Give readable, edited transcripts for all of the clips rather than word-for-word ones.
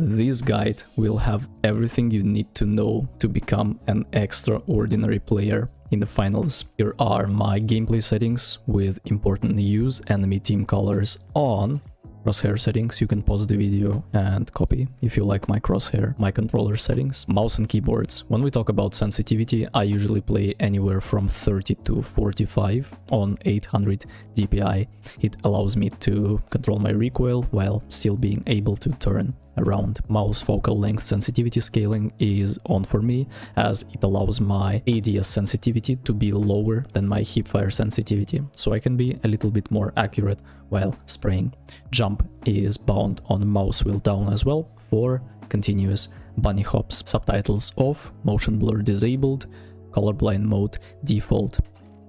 This guide will have everything you need to know to become an extraordinary player in the finals. Here are my gameplay settings with important use enemy team colors on. Crosshair settings, you can pause the video and copy if you like my crosshair. My controller settings, mouse and keyboards. When we talk about sensitivity, I usually play anywhere from 30 to 45 on 800 DPI. It allows me to control my recoil while still being able to turn around. Mouse focal length sensitivity scaling is on for me, as it allows my ADS sensitivity to be lower than my hipfire sensitivity, so I can be a little bit more accurate while spraying. Jump is bound on mouse wheel down as well for continuous bunny hops. Subtitles off, motion blur disabled, colorblind mode default.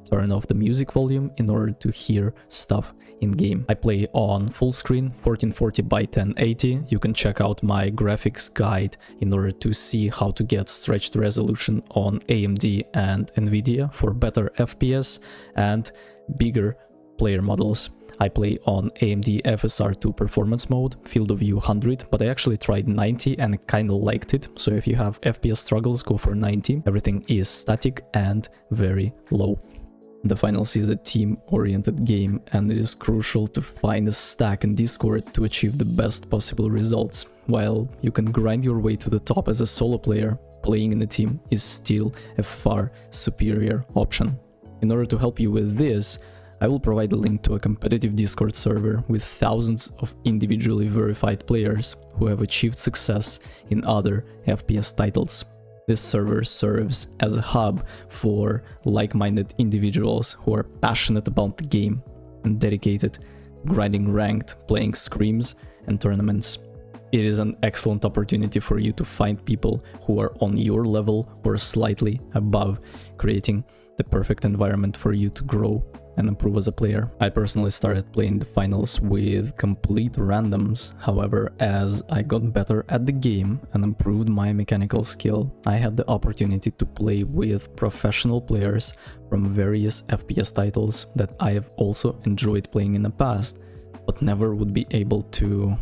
Turn off the music volume in order to hear stuff in game. I play on full screen 1440 by 1080. You can check out my graphics guide in order to see how to get stretched resolution on AMD and Nvidia for better FPS and bigger player models. I play on AMD FSR2 performance mode, field of view 100, but I actually tried 90 and kinda liked it, so if you have FPS struggles, go for 90. Everything is static and very low. The finals is a team-oriented game, and it is crucial to find a stack in Discord to achieve the best possible results. While you can grind your way to the top as a solo player, playing in a team is still a far superior option. In order to help you with this, I will provide a link to a competitive Discord server with thousands of individually verified players who have achieved success in other FPS titles. This server serves as a hub for like-minded individuals who are passionate about the game and dedicated to grinding ranked, playing scrims and tournaments. It is an excellent opportunity for you to find people who are on your level or slightly above, creating the perfect environment for you to grow and improve as a player. I personally started playing the finals with complete randoms. However, as I got better at the game and improved my mechanical skill, I had the opportunity to play with professional players from various FPS titles that I have also enjoyed playing in the past, but never would be able to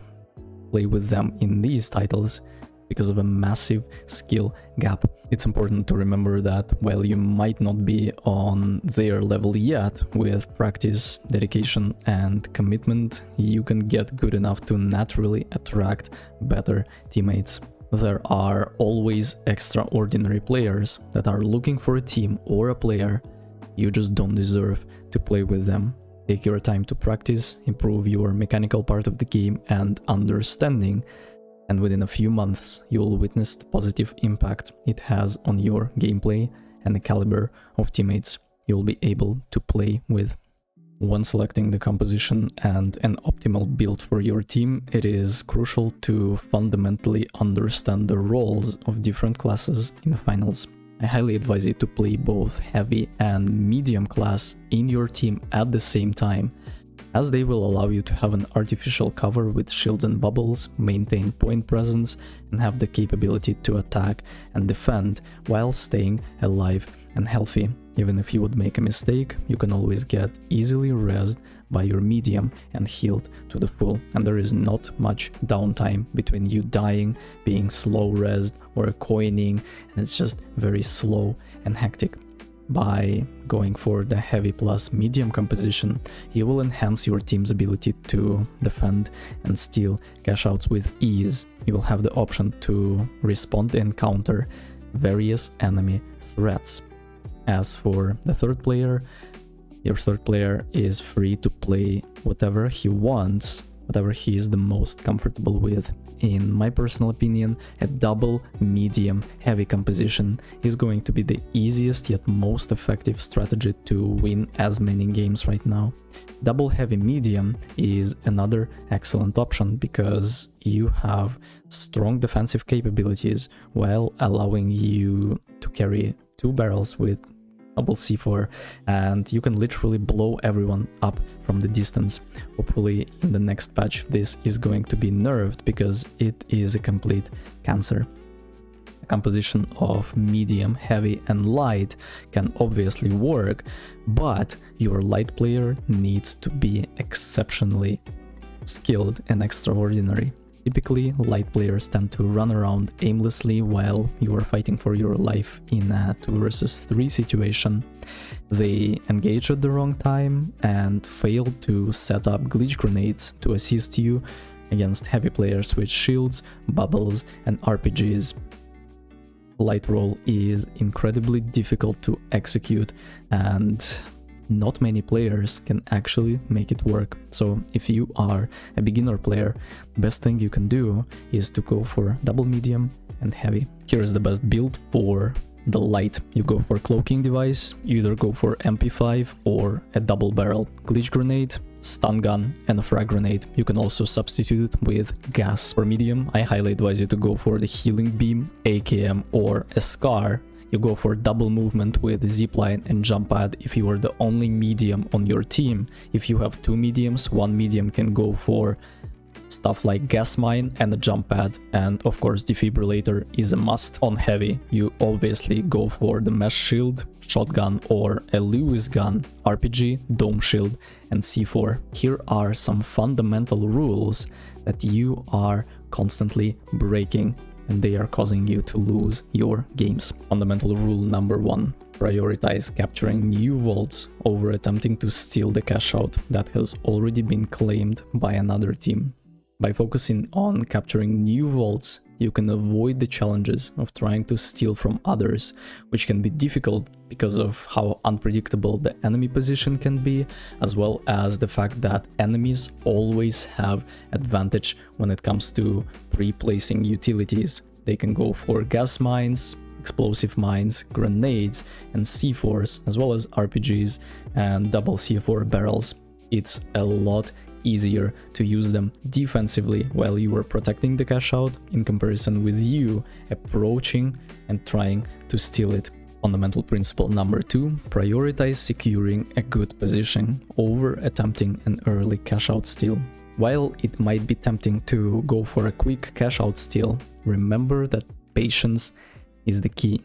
play with them in these titles because of a massive skill gap. It's important to remember that while you might not be on their level yet, with practice, dedication and commitment, you can get good enough to naturally attract better teammates. There are always extraordinary players that are looking for a team or a player. You just don't deserve to play with them. Take your time to practice, improve your mechanical part of the game and understanding, and within a few months you will witness the positive impact it has on your gameplay and the caliber of teammates you'll be able to play with. When selecting the composition and an optimal build for your team, it is crucial to fundamentally understand the roles of different classes in the finals. I highly advise you to play both heavy and medium class in your team at the same time, as they will allow you to have an artificial cover with shields and bubbles, maintain point presence, and have the capability to attack and defend while staying alive and healthy. Even if you would make a mistake, you can always get easily rezzed by your medium and healed to the full, and there is not much downtime between you dying, being slow rezzed, or coining, and it's just very slow and hectic. By going for the heavy plus medium composition, you will enhance your team's ability to defend and steal cashouts with ease. You will have the option to respond and counter various enemy threats. As for the third player, your third player is free to play whatever he wants, whatever he is the most comfortable with. In my personal opinion, a double medium heavy composition is going to be the easiest yet most effective strategy to win as many games right now. Double heavy medium is another excellent option because you have strong defensive capabilities while allowing you to carry two barrels with double C4, and you can literally blow everyone up from the distance. Hopefully in the next patch this is going to be nerfed because it is a complete cancer. The composition of medium, heavy and light can obviously work, but your light player needs to be exceptionally skilled and extraordinary. Typically, light players tend to run around aimlessly while you are fighting for your life in a 2 versus 3 situation. They engage at the wrong time and fail to set up glitch grenades to assist you against heavy players with shields, bubbles, and RPGs. Light roll is incredibly difficult to execute, and not many players can actually make it work. So if you are a beginner player, best thing you can do is to go for double medium and heavy. Here is the best build for the light. You go for cloaking device, you either go for MP5 or a double barrel glitch grenade, stun gun, and a frag grenade. You can also substitute it with gas. For medium, I highly advise you to go for the healing beam, AKM, or a scar. You go for double movement with zipline and jump pad if you are the only medium on your team. If you have 2 mediums, 1 medium can go for stuff like gas mine and a jump pad, and of course defibrillator is a must. On heavy, you obviously go for the mesh shield, shotgun, or a Lewis gun, RPG, dome shield, and C4. Here are some fundamental rules that you are constantly breaking, and they are causing you to lose your games. Fundamental rule number 1. Prioritize capturing new vaults over attempting to steal the cash out that has already been claimed by another team. By focusing on capturing new vaults, you can avoid the challenges of trying to steal from others, which can be difficult because of how unpredictable the enemy position can be, as well as the fact that enemies always have advantage when it comes to pre-placing utilities. They can go for gas mines, explosive mines, grenades, and C4s, as well as RPGs and double C4 barrels. It's a lot easier to use them defensively while you are protecting the cash out in comparison with you approaching and trying to steal it. Fundamental principle number 2, prioritize securing a good position over attempting an early cash out steal. While it might be tempting to go for a quick cash out steal, remember that patience is the key.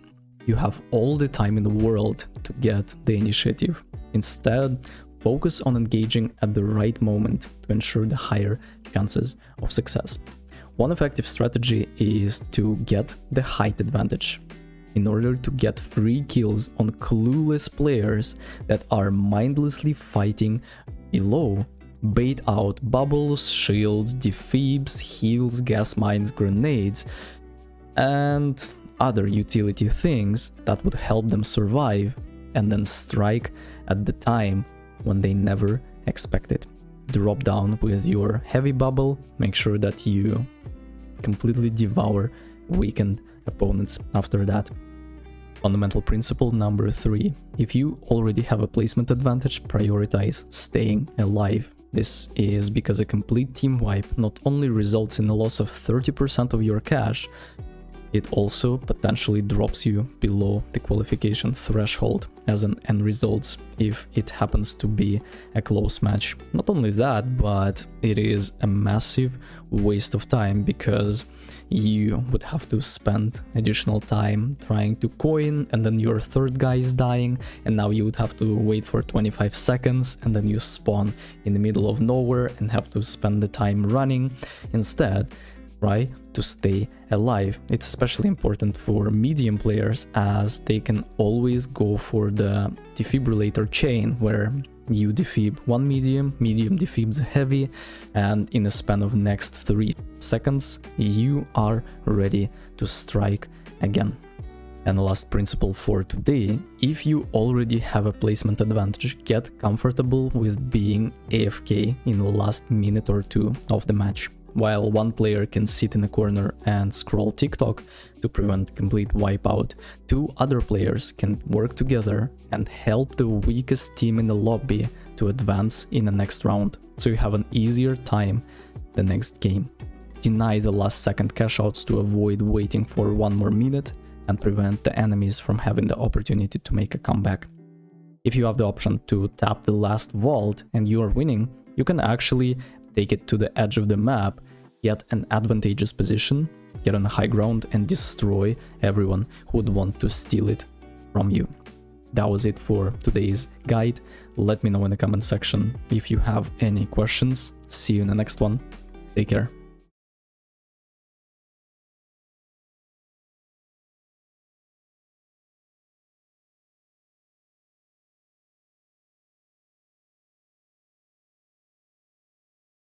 You have all the time in the world to get the initiative. Instead, focus on engaging at the right moment to ensure the higher chances of success. One effective strategy is to get the height advantage. In order to get free kills on clueless players that are mindlessly fighting below, bait out bubbles, shields, defibs, heals, gas mines, grenades, and other utility things that would help them survive, and then strike at the time when they never expect it. Drop down with your heavy bubble, make sure that you completely devour weakened opponents after that. Fundamental principle number 3. If you already have a placement advantage, prioritize staying alive. This is because a complete team wipe not only results in a loss of 30% of your cash, it also potentially drops you below the qualification threshold as an end result if it happens to be a close match. Not only that, but it is a massive waste of time because you would have to spend additional time trying to coin, and then your third guy is dying, and now you would have to wait for 25 seconds, and then you spawn in the middle of nowhere and have to spend the time running. Instead, try to stay alive. It's especially important for medium players as they can always go for the defibrillator chain where you defib one medium, medium defibs heavy, and in a span of next 3 seconds you are ready to strike again. And the last principle for today, if you already have a placement advantage, get comfortable with being AFK in the last minute or 2 of the match. While one player can sit in a corner and scroll TikTok to prevent complete wipeout, 2 other players can work together and help the weakest team in the lobby to advance in the next round, so you have an easier time the next game. Deny the last second cash outs to avoid waiting for 1 more minute and prevent the enemies from having the opportunity to make a comeback. If you have the option to tap the last vault and you are winning, you can actually take it to the edge of the map, get an advantageous position, get on a high ground, and destroy everyone who would want to steal it from you. That was it for today's guide. Let me know in the comment section if you have any questions. See you in the next one. Take care.